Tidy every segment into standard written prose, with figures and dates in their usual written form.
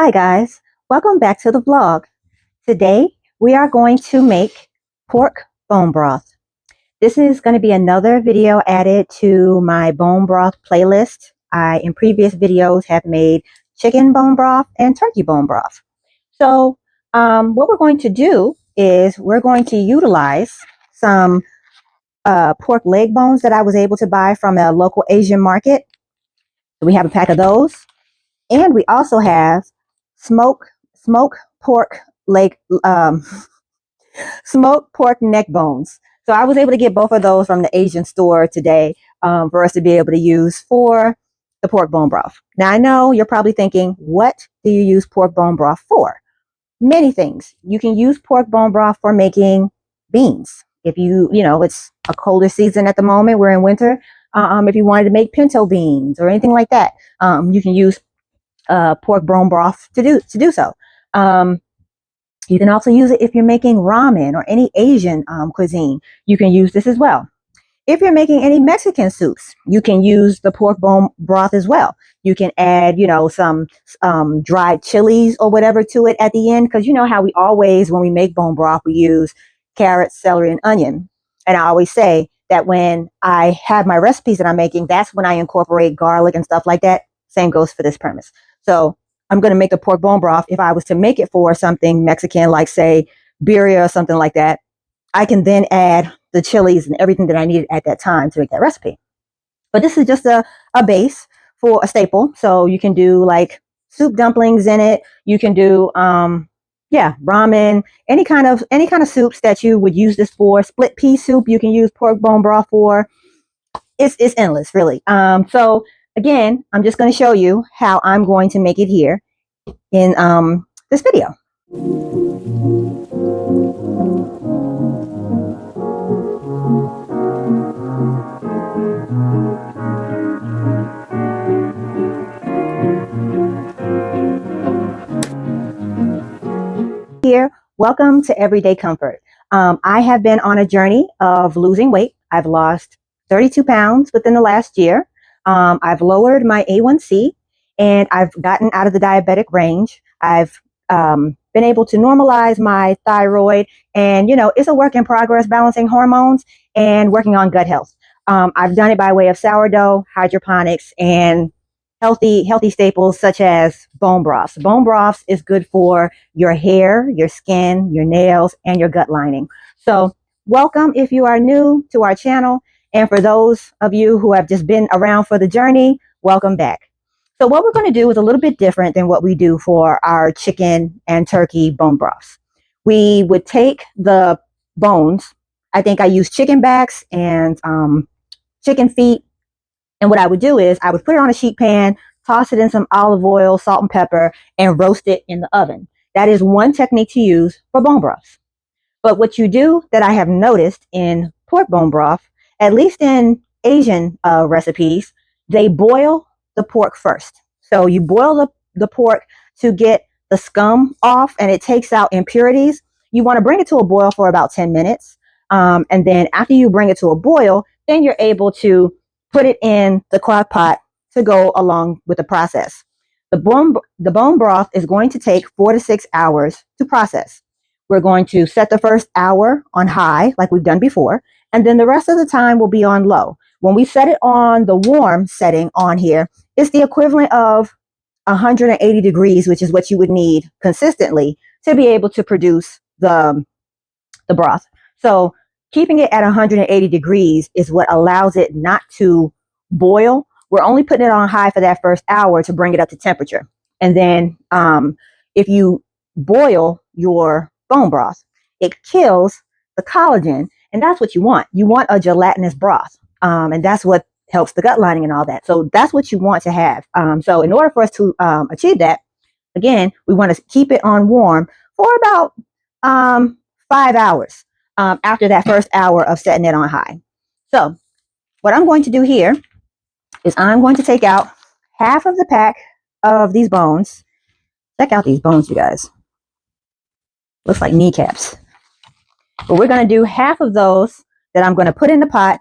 Hi guys, welcome back to the vlog. Today we are going to make pork bone broth. This is going to be another video added to my bone broth playlist. I, in previous videos, have made chicken bone broth and turkey bone broth. So what we're going to do is we're going to utilize some pork leg bones that I was able to buy from a local Asian market. So we have a pack of those. And we also have smoked pork leg, smoked pork neck bones. So I was able to get both of those from the Asian store today for us to be able to use for the pork bone broth. Now I know you're probably thinking, what do you use pork bone broth for? Many things. You can use pork bone broth for making beans. If it's a colder season at the moment, we're in winter. If you wanted to make pinto beans or anything like that, you can use pork bone broth to do so. You can also use it if you're making ramen or any Asian cuisine. You can use this as well. If you're making any Mexican soups, you can use the pork bone broth as well. You can add, some dried chilies or whatever to it at the end, because you know how we always, when we make bone broth, we use carrots, celery, and onion. And I always say that when I have my recipes that I'm making, that's when I incorporate garlic and stuff like that. Same goes for this premise. So I'm going to make the pork bone broth. If I was to make it for something Mexican, like say birria or something like that, I can then add the chilies and everything that I needed at that time to make that recipe. But this is just a base for a staple. So you can do like soup dumplings in it. You can do, ramen, any kind of soups that you would use this for. Split pea soup, you can use pork bone broth for. It's endless, really. So again, I'm just going to show you how I'm going to make it here in this video. Here, welcome to Everyday Comfort. I have been on a journey of losing weight. I've lost 32 pounds within the last year. I've lowered my A1C and I've gotten out of the diabetic range. I've been able to normalize my thyroid, and it's a work in progress, balancing hormones and working on gut health. I've done it by way of sourdough, hydroponics, and healthy staples such as bone broths. Bone broths is good for your hair, your skin, your nails, and your gut lining. So welcome if you are new to our channel. And for those of you who have just been around for the journey, welcome back. So what we're going to do is a little bit different than what we do for our chicken and turkey bone broths. We would take the bones. I think I use chicken backs and chicken feet. And what I would do is I would put it on a sheet pan, toss it in some olive oil, salt and pepper, and roast it in the oven. That is one technique to use for bone broths. But what you do that I have noticed in pork bone broth, at least in Asian recipes, they boil the pork first. So you boil the pork to get the scum off, and it takes out impurities. You want to bring it to a boil for about 10 minutes. And then after you bring it to a boil, then you're able to put it in the crock pot to go along with the process. The bone broth is going to take 4 to 6 hours to process. We're going to set the first hour on high, like we've done before, and then the rest of the time will be on low. When we set it on the warm setting on here, it's the equivalent of 180 degrees, which is what you would need consistently to be able to produce the broth. So keeping it at 180 degrees is what allows it not to boil. We're only putting it on high for that first hour to bring it up to temperature. And then if you boil your bone broth, it kills the collagen, and that's what you want. You want a gelatinous broth, and that's what helps the gut lining and all that. So that's what you want to have. So in order for us to achieve that, again, we want to keep it on warm for about 5 hours after that first hour of setting it on high. So what I'm going to do here is I'm going to take out half of the pack of these bones. Check out these bones, you guys. Looks like kneecaps. But we're going to do half of those that I'm going to put in the pot,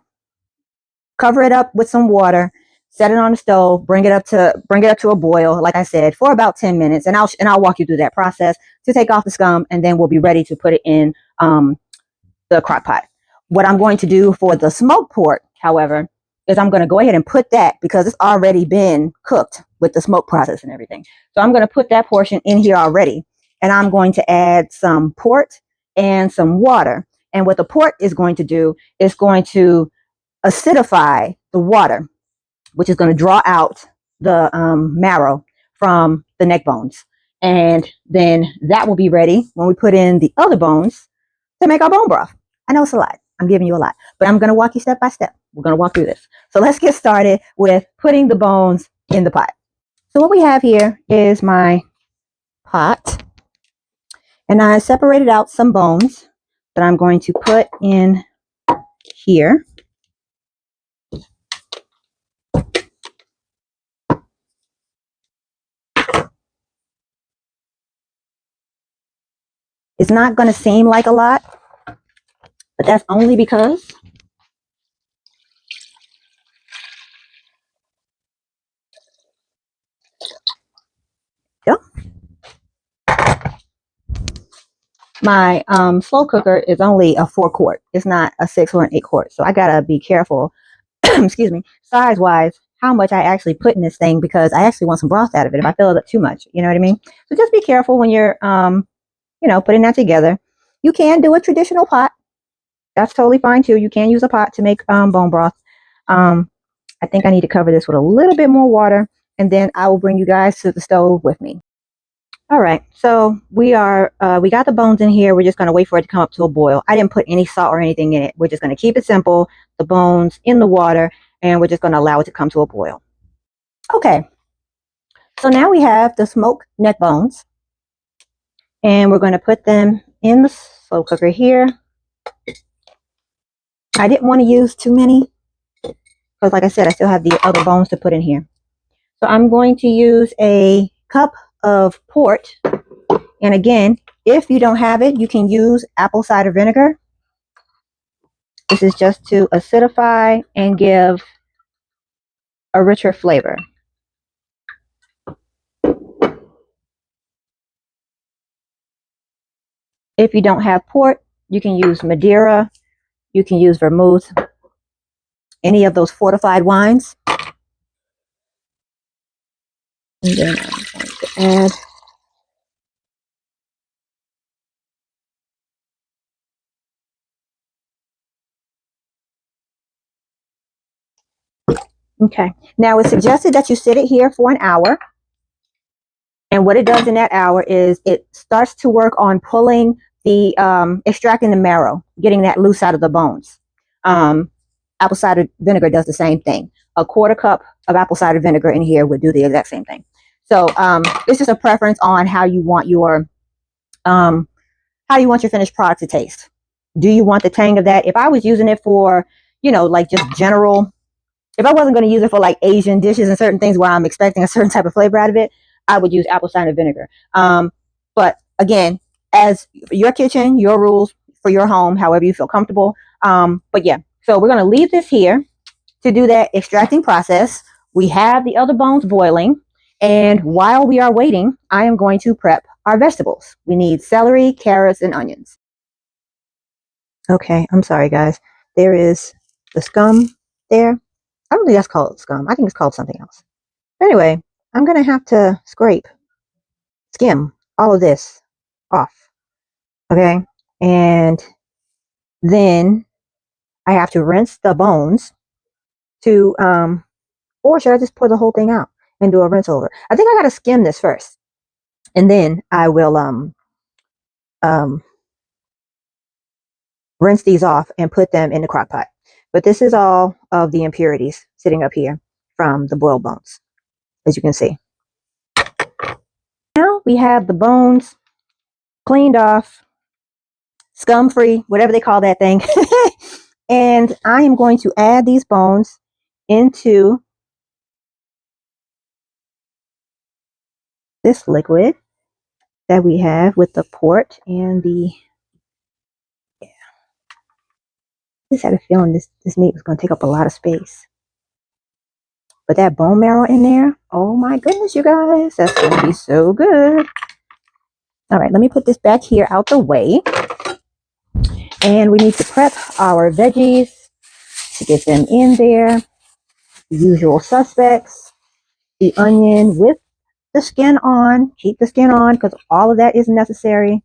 cover it up with some water, set it on the stove, bring it up to a boil, like I said, for about 10 minutes. And I'll walk you through that process to take off the scum, and then we'll be ready to put it in the crock pot. What I'm going to do for the smoked pork, however, is I'm going to go ahead and put that, because it's already been cooked with the smoke process and everything. So I'm going to put that portion in here already, and I'm going to add some port and some water. And what the port is going to do is going to acidify the water, which is going to draw out the marrow from the neck bones. And then that will be ready when we put in the other bones to make our bone broth. I know it's a lot. I'm giving you a lot, but I'm going to walk you step by step. We're going to walk through this. So let's get started with putting the bones in the pot. So what we have here is my pot, and I separated out some bones that I'm going to put in here. It's not going to seem like a lot, but that's only because my slow cooker is only a 4-quart. It's not a 6 or an 8-quart. So I got to be careful, excuse me, size wise, how much I actually put in this thing, because I actually want some broth out of it if I fill it up too much. You know what I mean? So just be careful when you're, putting that together. You can do a traditional pot. That's totally fine too. You can use a pot to make bone broth. I think I need to cover this with a little bit more water, and then I will bring you guys to the stove with me. All right, so we got the bones in here. We're just going to wait for it to come up to a boil. I didn't put any salt or anything in it. We're just going to keep it simple, the bones in the water, and we're just going to allow it to come to a boil. Okay, so now we have the smoked neck bones, and we're going to put them in the slow cooker here. I didn't want to use too many, because like I said, I still have the other bones to put in here. So I'm going to use a cup of port. And again, if you don't have it, you can use apple cider vinegar. This is just to acidify and give a richer flavor. If you don't have port, you can use Madeira, you can use vermouth, any of those fortified wines. And then I'm going to add okay. Now it's suggested that you sit it here for an hour. And what it does in that hour is it starts to work on pulling the, extracting the marrow, getting that loose out of the bones. Apple cider vinegar does the same thing. A 1/4 cup of apple cider vinegar in here would do the exact same thing. So it's just a preference on how you want your finished product to taste. Do you want the tang of that? If I was using it for, like just general, if I wasn't going to use it for like Asian dishes and certain things where I'm expecting a certain type of flavor out of it, I would use apple cider vinegar. But again, as your kitchen, your rules for your home, however you feel comfortable. But yeah, so we're going to leave this here to do that extracting process. We have the other bones boiling. And while we are waiting, I am going to prep our vegetables. We need celery, carrots, and onions. Okay, I'm sorry, guys. There is the scum there. I don't think that's called scum. I think it's called something else. Anyway, I'm going to have to skim all of this off. Okay. And then I have to rinse the bones to, or should I just pour the whole thing out and do a rinse over? I think I got to skim this first, and then I will, rinse these off and put them in the crock pot. But this is all of the impurities sitting up here from the boiled bones, as you can see. Now we have the bones cleaned off, scum free, whatever they call that thing. And I am going to add these bones into this liquid that we have with the port and the, yeah. I just had a feeling this meat was going to take up a lot of space. But that bone marrow in there, oh my goodness, you guys, that's going to be so good. All right, let me put this back here out the way. And we need to prep our veggies to get them in there. The usual suspects, the onion with the skin on. Keep the skin on because all of that is necessary.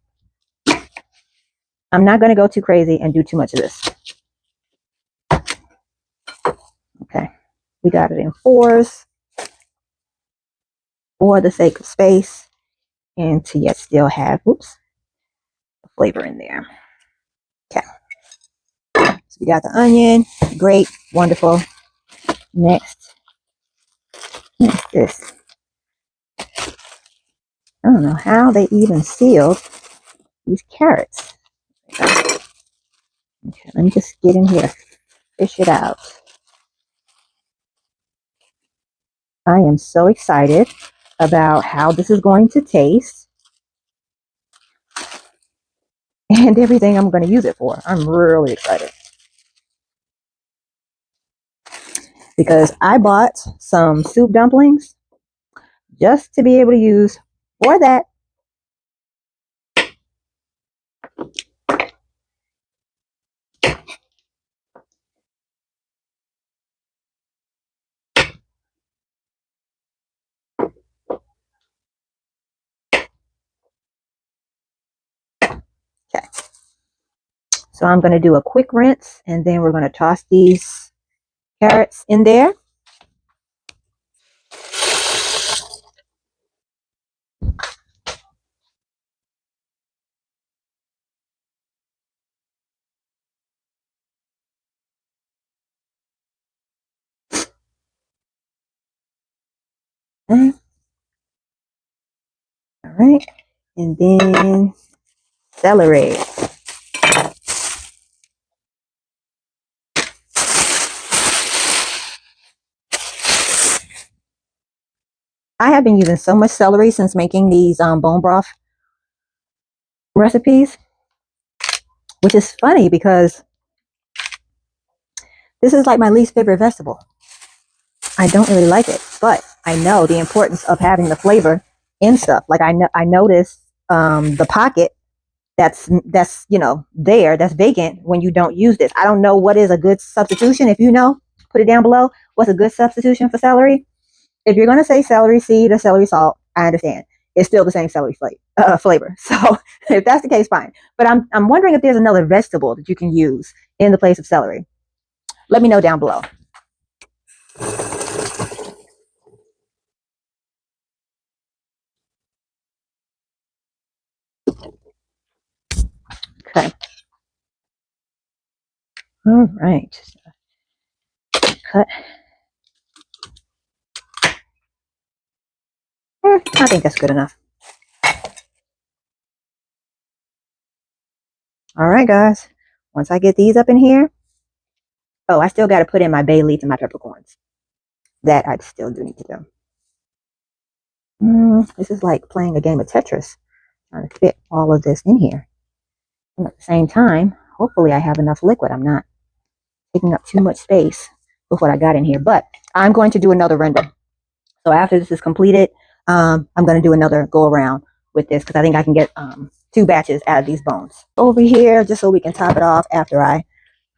I'm not going to go too crazy and do too much of this. Okay, we got it in fours for the sake of space and to yet still have, oops, the flavor in there. Okay, so we got the onion. Great, wonderful. Next, what's this? I don't know how they even sealed these carrots. Okay, let me just get in here, fish it out. I am so excited about how this is going to taste and everything I'm going to use it for. I'm really excited because I bought some soup dumplings just to be able to use for that. Okay, so I'm going to do a quick rinse and then we're going to toss these carrots in there. Okay. All right, and then celery. I have been using so much celery since making these bone broth recipes, which is funny because this is like my least favorite vegetable. I don't really like it, but I know the importance of having the flavor in stuff. Like I notice the pocket that's there that's vacant when you don't use this. I don't know what is a good substitution. If you know, put it down below. What's a good substitution for celery? If you're gonna say celery seed or celery salt, I understand. It's still the same celery flavor. So if that's the case, fine. But I'm wondering if there's another vegetable that you can use in the place of celery. Let me know down below. Okay. All right. Cut. I think that's good enough. All right, guys. Once I get these up in here, oh, I still got to put in my bay leaf and my peppercorns. That I still do need to do. This is like playing a game of Tetris, trying to fit all of this in here. And at the same time, hopefully I have enough liquid. I'm not taking up too much space with what I got in here. But I'm going to do another render. So after this is completed, I'm going to do another go around with this because I think I can get 2 batches out of these bones. Over here, just so we can top it off after I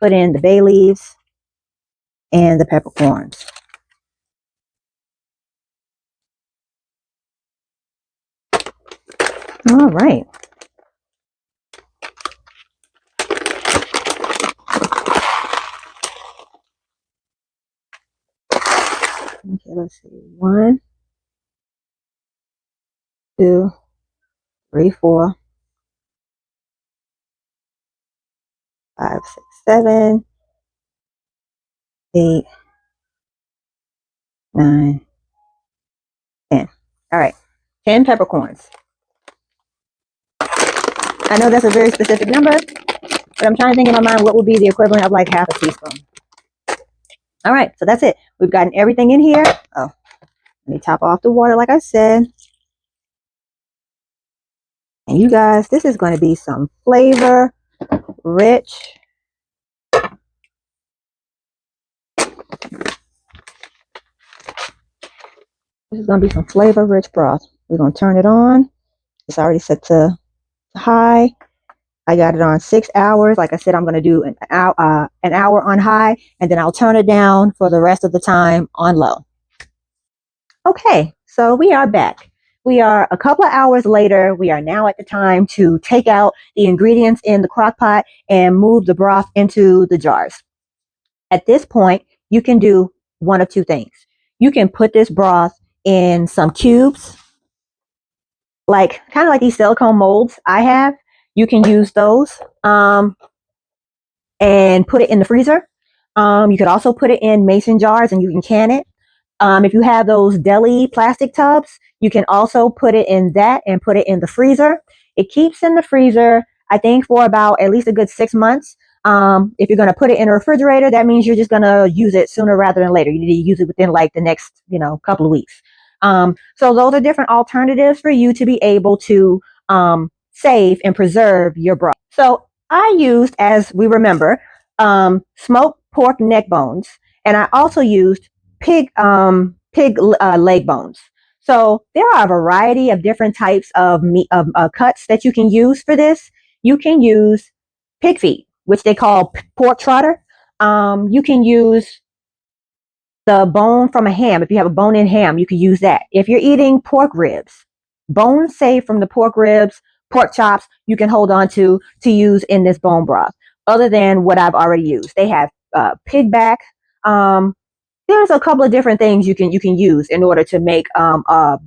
put in the bay leaves and the peppercorns. All right. Okay, let's see. 1, 2, 3, 4, 5, 6, 7, 8, 9, 10. All right, 10 peppercorns. I know that's a very specific number, but I'm trying to think in my mind what would be the equivalent of like half a teaspoon. All right, so that's it. We've gotten everything in here. Oh, let me top off the water like I said. And you guys, this is going to be some flavor rich. This is going to be some flavor-rich broth. We're going to turn it on. It's already set to high. I got it on 6 hours. Like I said, I'm going to do an hour on high, and then I'll turn it down for the rest of the time on low. Okay, so we are back. We are a couple of hours later. We are now at the time to take out the ingredients in the crock pot and move the broth into the jars. At this point, you can do one of two things. You can put this broth in some cubes, like kind of like these silicone molds I have. You can use those and put it in the freezer. You could also put it in mason jars and you can can it. If you have those deli plastic tubs, you can also put it in that and put it in the freezer. It keeps in the freezer, I think, for about at least a good 6 months. If you're going to put it in a refrigerator, that means you're just going to use it sooner rather than later. You need to use it within like the next, couple of weeks. So those are different alternatives for you to be able to save and preserve your broth. So I used, as we remember, smoked pork neck bones, and I also used pig leg bones. So there are a variety of different types of meat cuts that you can use for this. You can use pig feet, which they call pork trotter. You can use the bone from a ham. If you have a bone-in ham, you can use that. If you're eating pork ribs, bones saved from the pork ribs, pork chops, you can hold on to use in this bone broth. Other than what I've already used, they have pig back. There's a couple of different things you can use in order to make a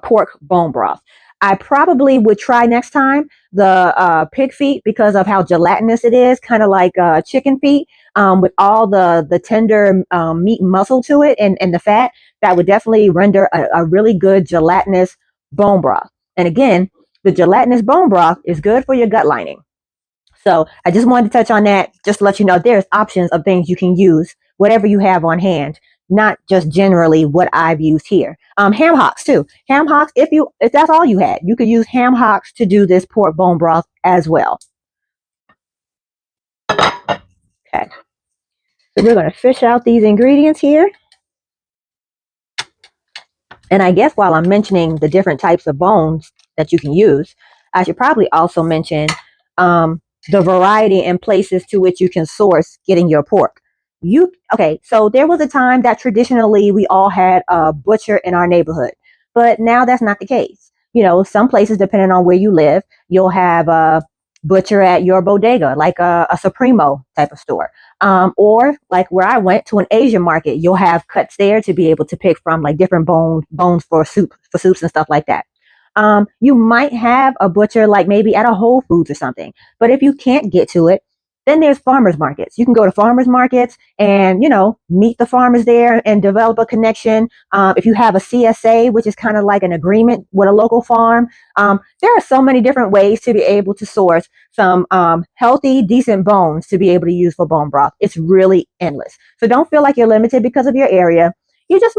pork bone broth. I probably would try next time the pig feet because of how gelatinous it is, kind of like chicken feet, with all the tender meat and muscle to it and the fat. That would definitely render a really good gelatinous bone broth. And again, the gelatinous bone broth is good for your gut lining. So I just wanted to touch on that, just to let you know there's options of things you can use, whatever you have on hand, not just generally what I've used here. Ham hocks too. Ham hocks, if that's all you had, you could use ham hocks to do this pork bone broth as well. Okay. So we're going to fish out these ingredients here. And I guess while I'm mentioning the different types of bones that you can use, I should probably also mention the variety and places to which you can source getting your pork. Okay, so there was a time that traditionally we all had a butcher in our neighborhood, but now that's not the case. Some places, depending on where you live, you'll have a butcher at your bodega, like a Supremo type of store. Or like where I went to an Asian market, you'll have cuts there to be able to pick from, like different bones for soups and stuff like that. You might have a butcher like maybe at a Whole Foods or something, but if you can't get to it, then there's farmers markets. You can go to farmers markets and meet the farmers there and develop a connection. If you have a CSA, which is kind of like an agreement with a local farm, there are so many different ways to be able to source some healthy, decent bones to be able to use for bone broth. It's really endless. So don't feel like you're limited because of your area. You just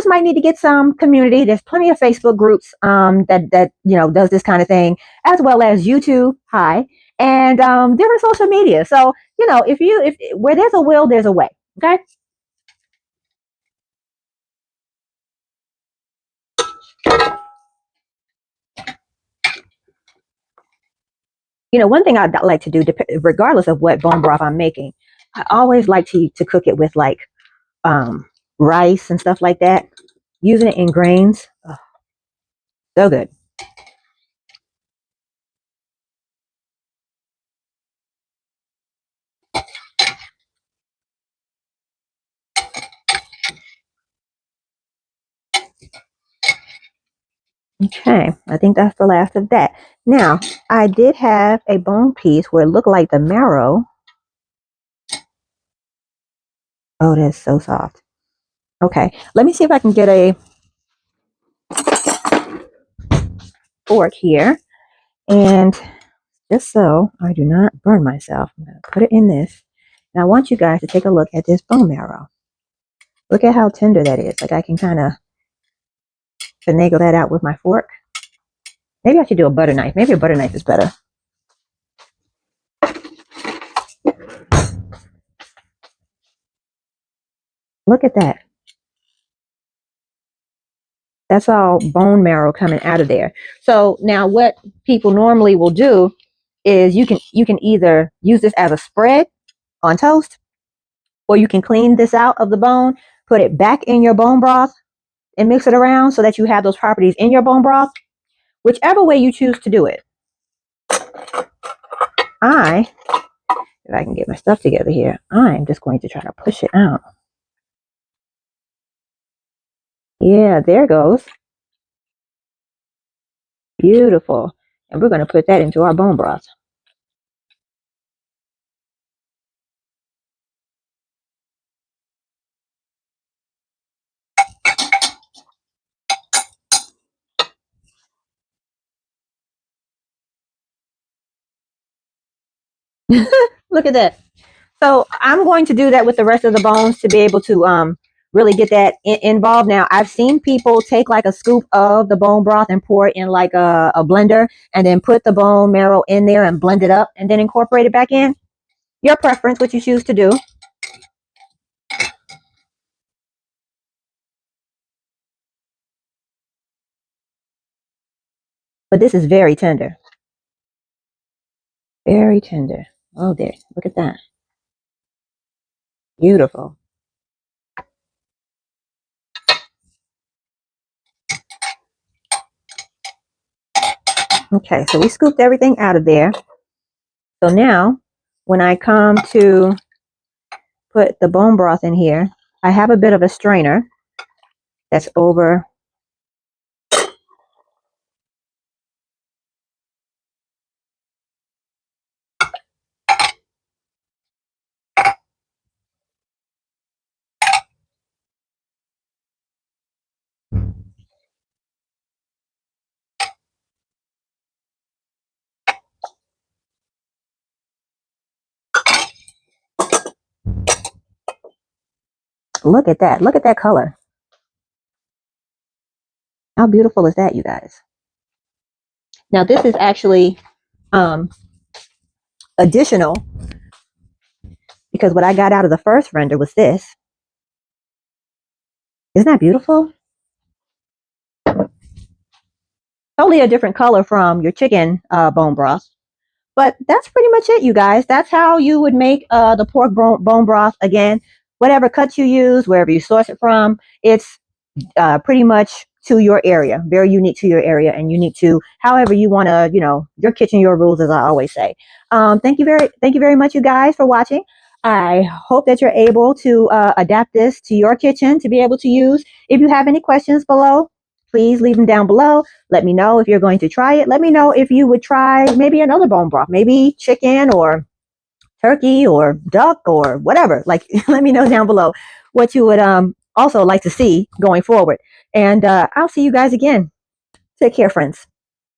might need to get some community. There's plenty of Facebook groups that does this kind of thing, as well as YouTube. Hi. And different social media. So if where there's a will, there's a way. Okay. One thing I'd like to do, regardless of what bone broth I'm making, I always like to cook it with like rice and stuff like that. Using it in grains, oh, so good. Okay, I think that's the last of that. Now, I did have a bone piece where it looked like the marrow. Oh, that's so soft. Okay, let me see if I can get a fork here. And just so I do not burn myself, I'm going to put it in this. And I want you guys to take a look at this bone marrow. Look at how tender that is. Like I can kind of finagle that out with my fork. Maybe I should do a butter knife. Maybe a butter knife is better. Look at that. That's all bone marrow coming out of there. So now what people normally will do is you can either use this as a spread on toast, or you can clean this out of the bone, put it back in your bone broth and mix it around so that you have those properties in your bone broth. Whichever way you choose to do it. If I can get my stuff together here, I'm just going to try to push it out. Yeah, there goes. Beautiful. And we're going to put that into our bone broth. Look at that. So I'm going to do that with the rest of the bones to be able to really get that involved. Now, I've seen people take like a scoop of the bone broth and pour it in like a blender and then put the bone marrow in there and blend it up and then incorporate it back in. Your preference, what you choose to do. But this is very tender. Very tender. Oh, there. Look at that. Beautiful. Okay, so we scooped everything out of there. So now, when I come to put the bone broth in here, I have a bit of a strainer that's over. Look at that. Look at that color. How beautiful is that, you guys? Now, this is actually additional because what I got out of the first render was this. Isn't that beautiful? Totally a different color from your chicken bone broth. But that's pretty much it, you guys. That's how you would make the pork bone broth. Again, whatever cuts you use, wherever you source it from, it's pretty much to your area, very unique to your area and unique to however you want to, your kitchen, your rules, as I always say. Thank you very much, you guys, for watching. I hope that you're able to adapt this to your kitchen to be able to use. If you have any questions below, please leave them down below. Let me know if you're going to try it. Let me know if you would try maybe another bone broth, maybe chicken or turkey or duck or whatever. Like, let me know down below what you would also like to see going forward. And I'll see you guys again. Take care, friends.